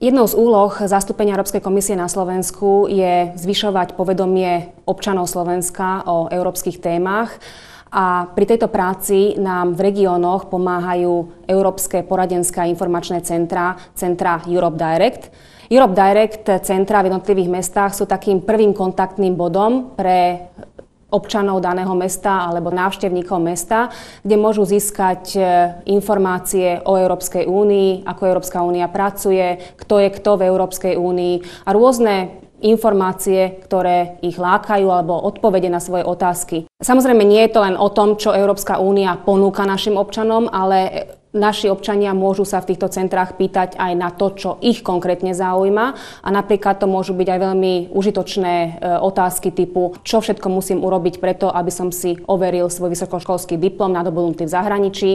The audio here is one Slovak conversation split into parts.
Jednou z úloh zastúpenia Európskej komisie na Slovensku je zvyšovať povedomie občanov Slovenska o európskych témach. A pri tejto práci nám v regiónoch pomáhajú európske poradenské a informačné centra Europe Direct. Europe Direct centra v jednotlivých mestách sú takým prvým kontaktným bodom pre občanov daného mesta alebo návštevníkov mesta, kde môžu získať informácie o Európskej únii, ako Európska únia pracuje, kto je kto v Európskej únii a rôzne informácie, ktoré ich lákajú alebo odpovede na svoje otázky. Samozrejme, nie je to len o tom, čo Európska únia ponúka našim občanom, ale naši občania môžu sa v týchto centrách pýtať aj na to, čo ich konkrétne zaujíma. A napríklad to môžu byť aj veľmi užitočné otázky typu, čo všetko musím urobiť preto, aby som si overil svoj vysokoškolský diplom nadobudnutý v zahraničí,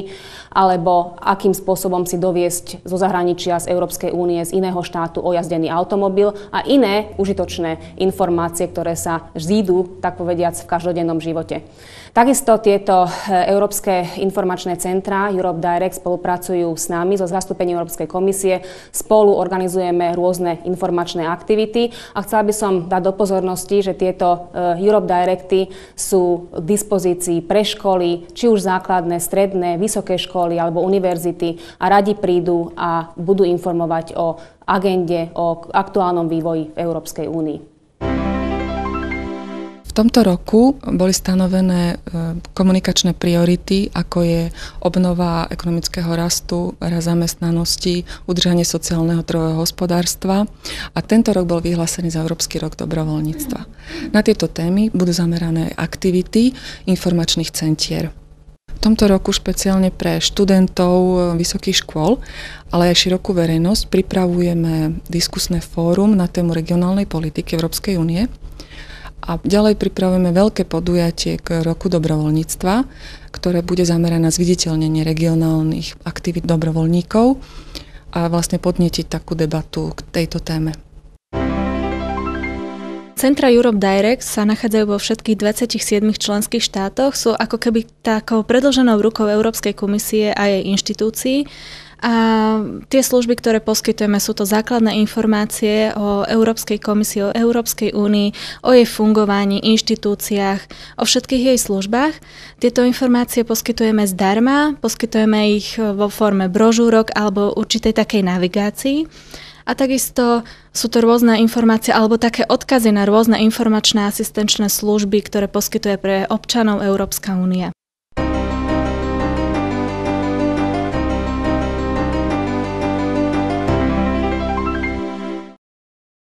alebo akým spôsobom si doviesť zo zahraničia z Európskej únie z iného štátu ojazdený automobil a iné užitočné informácie, ktoré sa zídu, tak povediac, v každodennom živote. Takisto tieto európske informačné centrá Europe Direct spolupracujú s nami zo zastúpenia Európskej komisie. Spolu organizujeme rôzne informačné aktivity a chcela by som dať do pozornosti, že tieto Europe Directy sú k dispozícii pre školy, či už základné, stredné, vysoké školy alebo univerzity a radi prídu a budú informovať o agende, o aktuálnom vývoji v Európskej únii. V tomto roku boli stanovené komunikačné priority, ako je obnova ekonomického rastu, rast zamestnanosti, udržanie sociálneho trhového hospodárstva a tento rok bol vyhlásený za Európsky rok dobrovoľníctva. Na tieto témy budú zamerané aktivity informačných centier. V tomto roku špeciálne pre študentov vysokých škôl, ale aj širokú verejnosť pripravujeme diskusné fórum na tému regionálnej politiky Európskej únie. A ďalej pripravujeme veľké podujatie k roku dobrovoľníctva, ktoré bude zamerané na zviditeľnenie regionálnych aktivít dobrovoľníkov a vlastne podnietiť takú debatu k tejto téme. Centra Europe Direct sa nachádzajú vo všetkých 27 členských štátoch, sú ako keby takou predĺženou rukou Európskej komisie a jej inštitúcií. A tie služby, ktoré poskytujeme, sú to základné informácie o Európskej komisii, o Európskej únii, o jej fungovaní, inštitúciách, o všetkých jej službách. Tieto informácie poskytujeme zdarma, poskytujeme ich vo forme brožúrok alebo určitej takej navigácii. A takisto sú to rôzne informácie alebo také odkazy na rôzne informačné a asistenčné služby, ktoré poskytuje pre občanov Európska únia.